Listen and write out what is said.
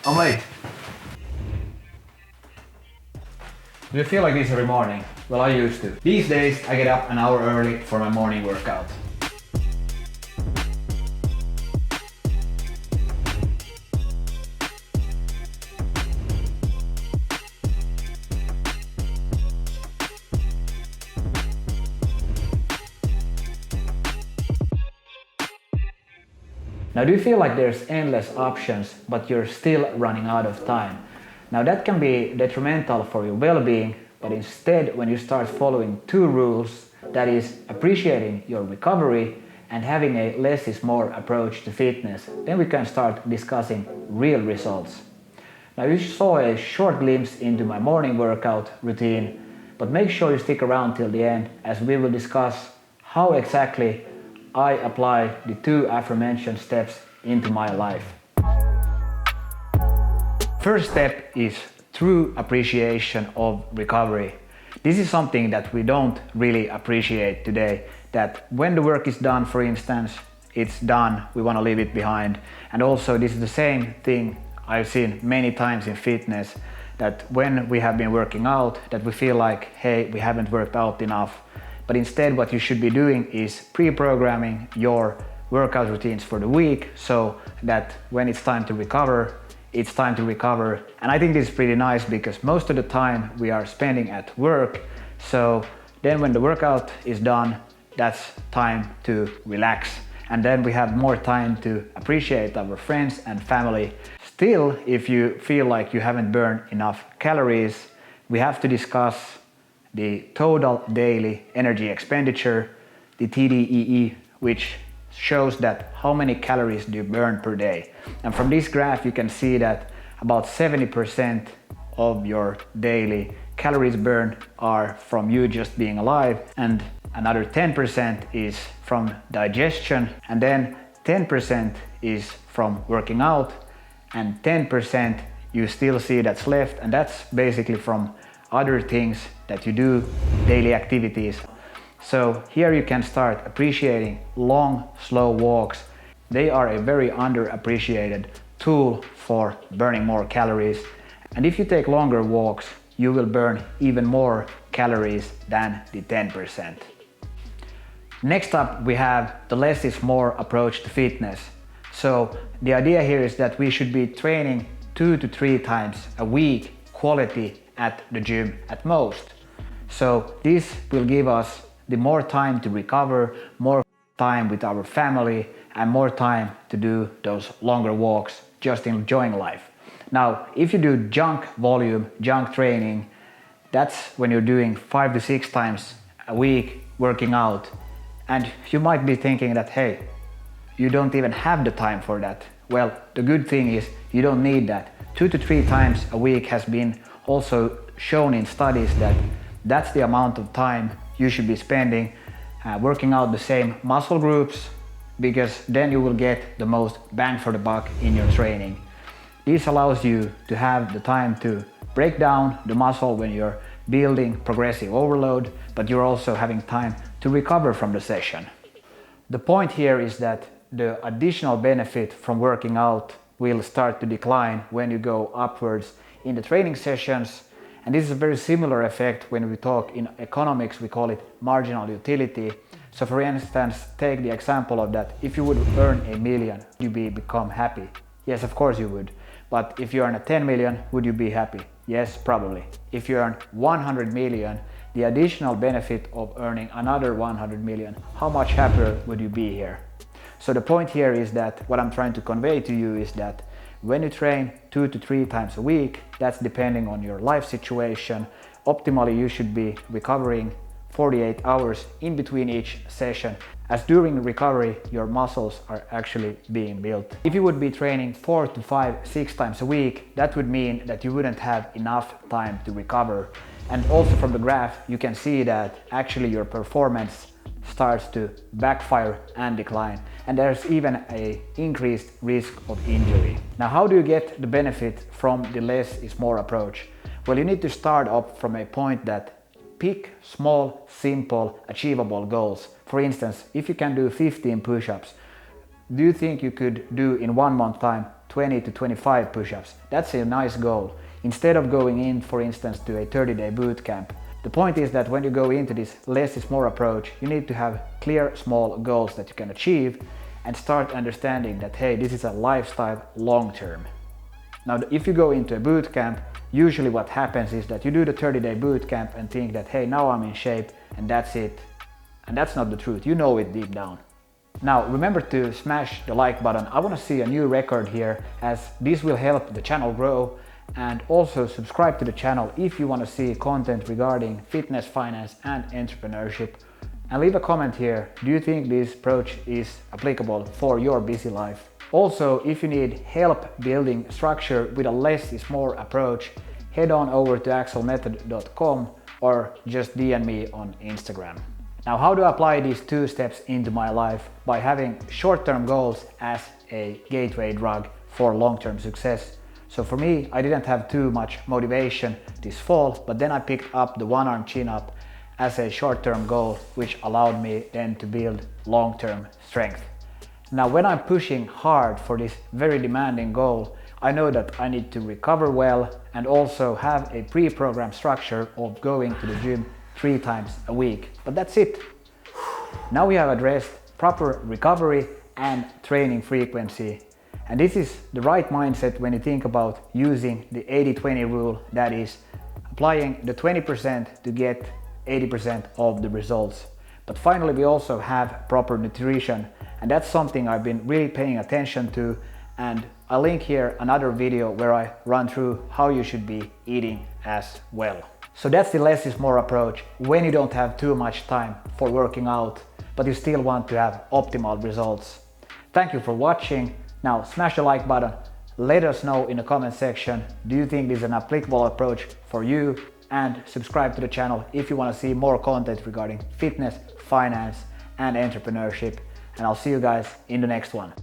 I'm late. Do you feel like this every morning? Well, I used to. These days I get up an hour early for my morning workout. Now, do you feel like there's endless options, but you're still running out of time? Now, that can be detrimental for your well-being, but instead, when you start following two rules, that is appreciating your recovery and having a less is more approach to fitness, then we can start discussing real results. Now, you saw a short glimpse into my morning workout routine, but make sure you stick around till the end, as we will discuss how exactly I apply the two aforementioned steps into my life. First step is true appreciation of recovery. This is something that we don't really appreciate today, that when the work is done, for instance, it's done, we want to leave it behind. And also this is the same thing I've seen many times in fitness, that when we have been working out, that we feel like, hey, we haven't worked out enough. But instead what you should be doing is pre-programming your workout routines for the week so that when it's time to recover, it's time to recover. And I think this is pretty nice because most of the time we are spending at work. So then when the workout is done, that's time to relax. And then we have more time to appreciate our friends and family. Still, if you feel like you haven't burned enough calories, we have to discuss the total daily energy expenditure, the TDEE, which shows that how many calories do you burn per day. And from this graph you can see that about 70% of your daily calories burned are from you just being alive, and another 10% is from digestion, and then 10% is from working out, and 10% you still see that's left, and that's basically from other things that you do, daily activities. So here you can start appreciating long, slow walks. They are a very underappreciated tool for burning more calories. And if you take longer walks, you will burn even more calories than the 10%. Next up, we have the less is more approach to fitness. So the idea here is that we should be training 2 to 3 times a week, quality at the gym at most. So this will give us the more time to recover, more time with our family, and more time to do those longer walks, just enjoying life. Now, if you do junk volume, junk training, that's when you're doing 5 to 6 times a week working out. And you might be thinking that, hey, you don't even have the time for that. Well, the good thing is you don't need that. 2 to 3 times a week has been also shown in studies that that's the amount of time you should be spending working out the same muscle groups, because then you will get the most bang for the buck in your training. This allows you to have the time to break down the muscle when you're building progressive overload, but you're also having time to recover from the session. The point here is that the additional benefit from working out will start to decline when you go upwards in the training sessions. And this is a very similar effect when we talk in economics, we call it marginal utility. So for instance, take the example of that. If you would earn $1 million, would you become happy? Yes, of course you would. But if you earn 10 million, would you be happy? Yes, probably. If you earn 100 million, the additional benefit of earning another 100 million, how much happier would you be here? So the point here is that what I'm trying to convey to you is that when you train 2 to 3 times a week, that's depending on your life situation. Optimally, you should be recovering 48 hours in between each session, as during recovery, your muscles are actually being built. If you would be training 4 to 5, 6 times a week, that would mean that you wouldn't have enough time to recover. And also from the graph, you can see that actually your performance starts to backfire and decline. And there's even an increased risk of injury. Now, how do you get the benefit from the less is more approach? Well, you need to start up from a point that pick small, simple, achievable goals. For instance, if you can do 15 push-ups, Do you think you could do in 1 month time 20 to 25 push-ups? That's a nice goal. Instead of going in, for instance, to a 30-day boot camp. The point is that when you go into this less is more approach, you need to have clear small goals that you can achieve and start understanding that, hey, this is a lifestyle long term. Now, if you go into a boot camp, usually what happens is that you do the 30-day boot camp and think that, hey, now I'm in shape and that's it. And that's not the truth. You know it deep down. Now, remember to smash the like button. I want to see a new record here, as this will help the channel grow. And also subscribe to the channel if you want to see content regarding fitness, finance and entrepreneurship. And leave a comment here. Do you think this approach is applicable for your busy life? Also, if you need help building structure with a less is more approach, head on over to axelmethod.com or just DM me on Instagram. Now, how do I apply these 2 steps into my life? By having short-term goals as a gateway drug for long-term success. So for me, I didn't have too much motivation this fall, but then I picked up the one-arm chin-up as a short-term goal, which allowed me then to build long-term strength. Now, when I'm pushing hard for this very demanding goal, I know that I need to recover well and also have a pre-programmed structure of going to the gym 3 times a week. But that's it. Now we have addressed proper recovery and training frequency. And this is the right mindset when you think about using the 80-20 rule, that is applying the 20% to get 80% of the results. But finally, we also have proper nutrition, and that's something I've been really paying attention to, and I'll link here another video where I run through how you should be eating as well. So that's the less is more approach when you don't have too much time for working out, but you still want to have optimal results. Thank you for watching. Now smash the like button. Let us know in the comment section, do you think this is an applicable approach for you? And subscribe to the channel if you want to see more content regarding fitness, finance and entrepreneurship. And I'll see you guys in the next one.